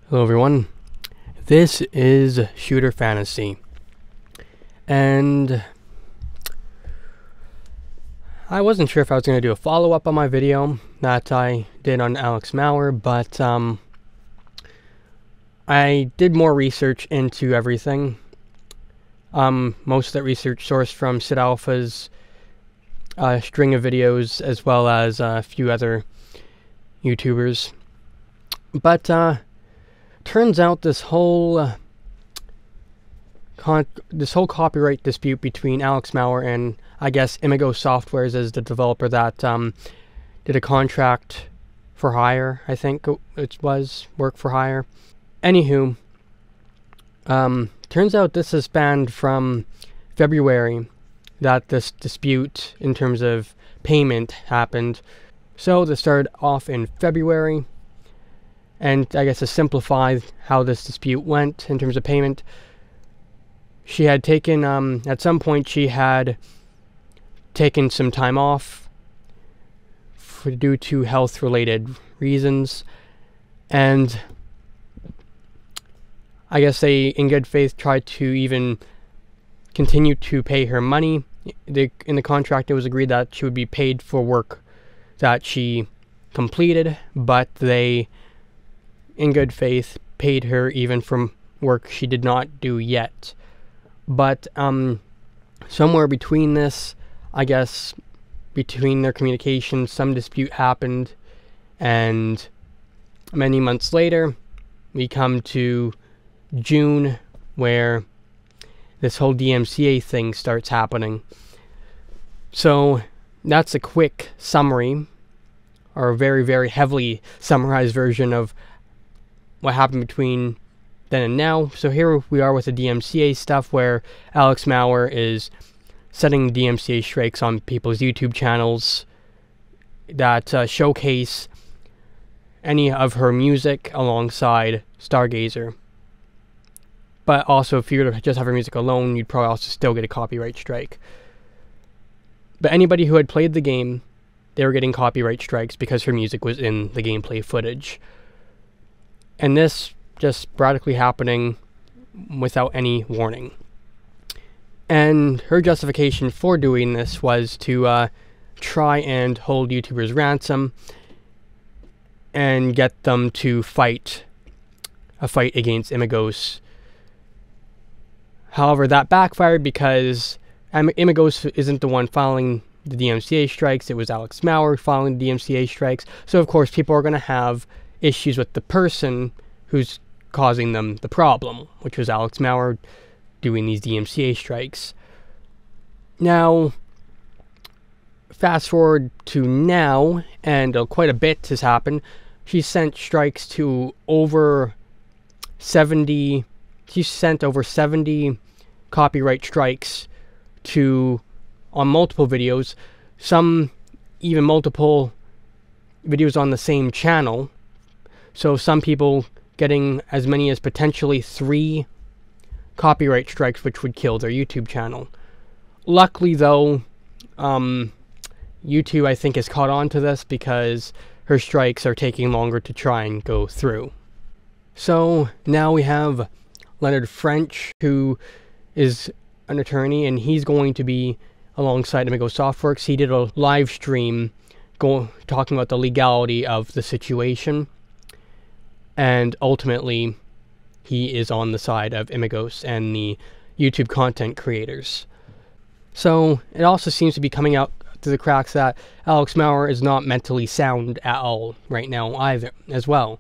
Hello everyone, this is Shooter Fantasy, and I wasn't sure if I was going to do a follow-up on my video that I did on Alex Mauer, but I did more research into everything. Most of that research sourced from Sid Alpha's string of videos, as well as a few other YouTubers, but turns out this whole copyright dispute between Alex Mauer and, I guess, Imago Softwares is the developer that did a contract for hire, I think it was, work for hire. Anywho, turns out this is spanned from February that this dispute in terms of payment happened. So this started off in February. And I guess to simplify how this dispute went in terms of payment, she had taken, at some point she had taken some time off due to health-related reasons, and I guess they, in good faith, tried to even continue to pay her money. In the contract it was agreed that she would be paid for work that she completed, but they, in good faith, paid her even from work she did not do yet. But somewhere between this, I guess, between their communication, some dispute happened, and many months later, we come to June, where this whole DMCA thing starts happening. So that's a quick summary, or a very, very heavily summarized version of what happened between then and now. So here we are with the DMCA stuff, where Alex Mauer is setting DMCA strikes on people's YouTube channels that showcase any of her music alongside Stargazer. But also, if you were to just have her music alone, you'd probably also still get a copyright strike. But anybody who had played the game, they were getting copyright strikes because her music was in the gameplay footage. And this just sporadically happening without any warning. And her justification for doing this was to try and hold YouTubers ransom and get them to fight a fight against Imagos. However, that backfired because Imagos isn't the one filing the DMCA strikes. It was Alex Mauer filing the DMCA strikes. So of course people are going to have issues with the person who's causing them the problem, which was Alex Mauer doing these DMCA strikes. Now, fast forward to now, and quite a bit has happened. She sent strikes to over 70. She sent over 70 copyright strikes on multiple videos, some even multiple videos on the same channel. So some people getting as many as potentially 3 copyright strikes, which would kill their YouTube channel. Luckily though, YouTube, I think, has caught on to this because her strikes are taking longer to try and go through. So now we have Leonard French, who is an attorney, and he's going to be alongside Imago Softworks. He did a live stream talking about the legality of the situation. And ultimately, he is on the side of Imagos and the YouTube content creators. So it also seems to be coming out through the cracks that Alex Mauer is not mentally sound at all right now either, as well.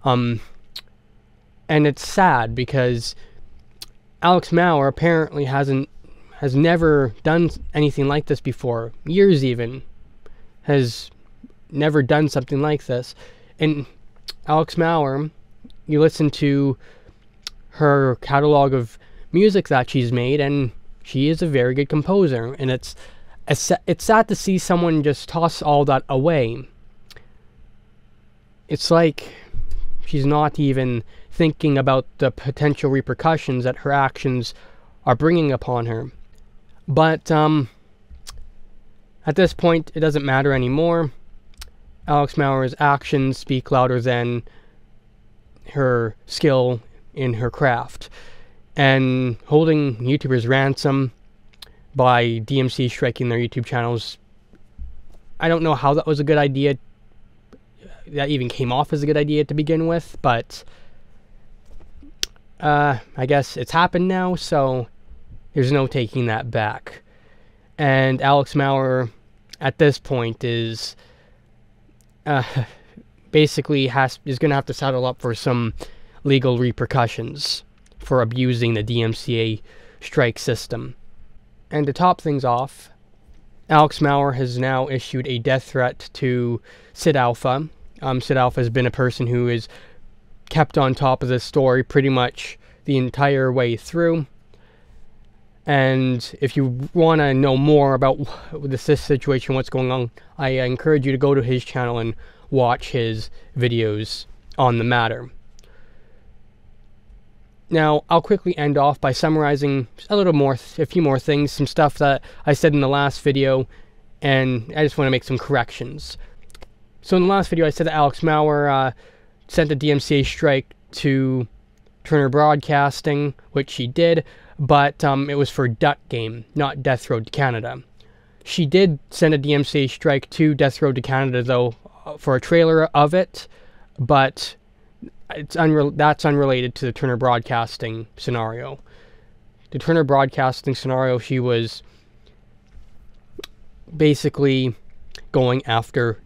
And it's sad because Alex Mauer apparently has never done anything like this before. Years even. Has never done something like this. And Alex Mauer, you listen to her catalog of music that she's made, and she is a very good composer. And it's sad to see someone just toss all that away. It's like she's not even thinking about the potential repercussions that her actions are bringing upon her. But at this point, it doesn't matter anymore. Alex Mauer's actions speak louder than her skill in her craft. And holding YouTubers ransom by DMCA striking their YouTube channels, I don't know how that was a good idea. That even came off as a good idea to begin with, but I guess it's happened now, so there's no taking that back. And Alex Maurer, at this point, is basically is going to have to settle up for some legal repercussions for abusing the DMCA strike system. And to top things off, Alex Maurer has now issued a death threat to Sid Alpha. Sid Alpha has been a person who is kept on top of this story pretty much the entire way through. And if you want to know more about this situation, what's going on, I encourage you to go to his channel and watch his videos on the matter. Now, I'll quickly end off by summarizing a few more things, some stuff that I said in the last video, and I just want to make some corrections. So in the last video, I said that Alex Maurer sent a DMCA strike to Turner Broadcasting, which she did, but it was for Duck Game, not Death Road to Canada. She did send a DMCA strike to Death Road to Canada, though, for a trailer of it, but that's unrelated to the Turner Broadcasting scenario. The Turner Broadcasting scenario, she was basically going after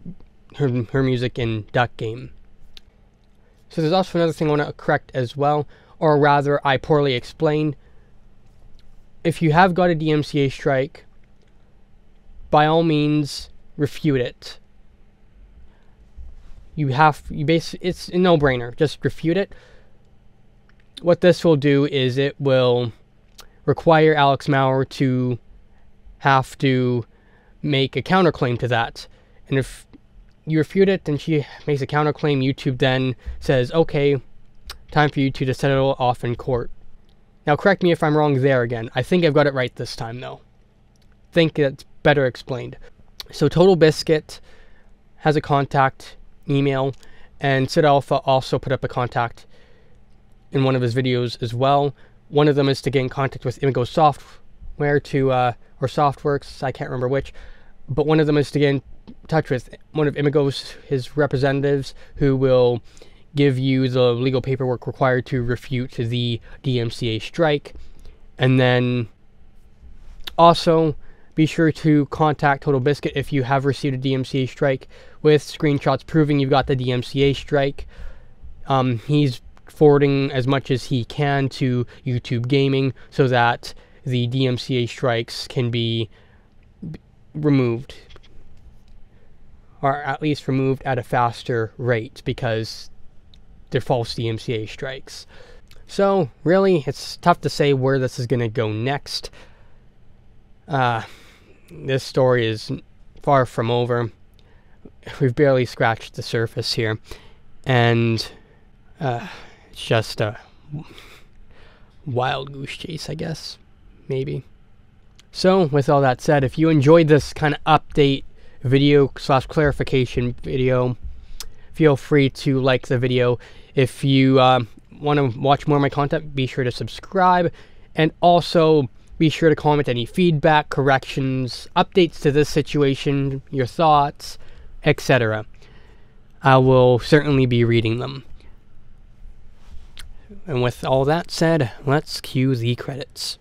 her music in Duck Game. So there's also another thing I want to correct as well, or rather, I poorly explained. If you have got a DMCA strike, by all means, refute it. It's a no-brainer. Just refute it. What this will do is it will require Alex Maurer to have to make a counterclaim to that. And if you refute it and she makes a counterclaim, YouTube then says, okay, time for you two to settle off in court. Now, correct me if I'm wrong there again. I think I've got it right this time, though. I think it's better explained. So Total Biscuit has a contact email, and Sid Alpha also put up a contact in one of his videos as well. One of them is to get in contact with Imago Software or Softworks, I can't remember which, but one of them is to get in touch with one of his representatives, who will give you the legal paperwork required to refute the DMCA strike. And then also be sure to contact Total Biscuit if you have received a DMCA strike with screenshots proving you've got the DMCA strike. He's forwarding as much as he can to YouTube Gaming so that the DMCA strikes can be removed, or at least removed at a faster rate, because they're false DMCA strikes. So really, it's tough to say where this is going to go next. This story is far from over. We've barely scratched the surface here, and it's just a wild goose chase, I guess, maybe. So with all that said, if you enjoyed this kind of update video / clarification video, feel free to like the video. If you want to watch more of my content, be sure to subscribe, and also be sure to comment any feedback, corrections, updates to this situation, your thoughts, etc. I will certainly be reading them. And with all that said, let's cue the credits.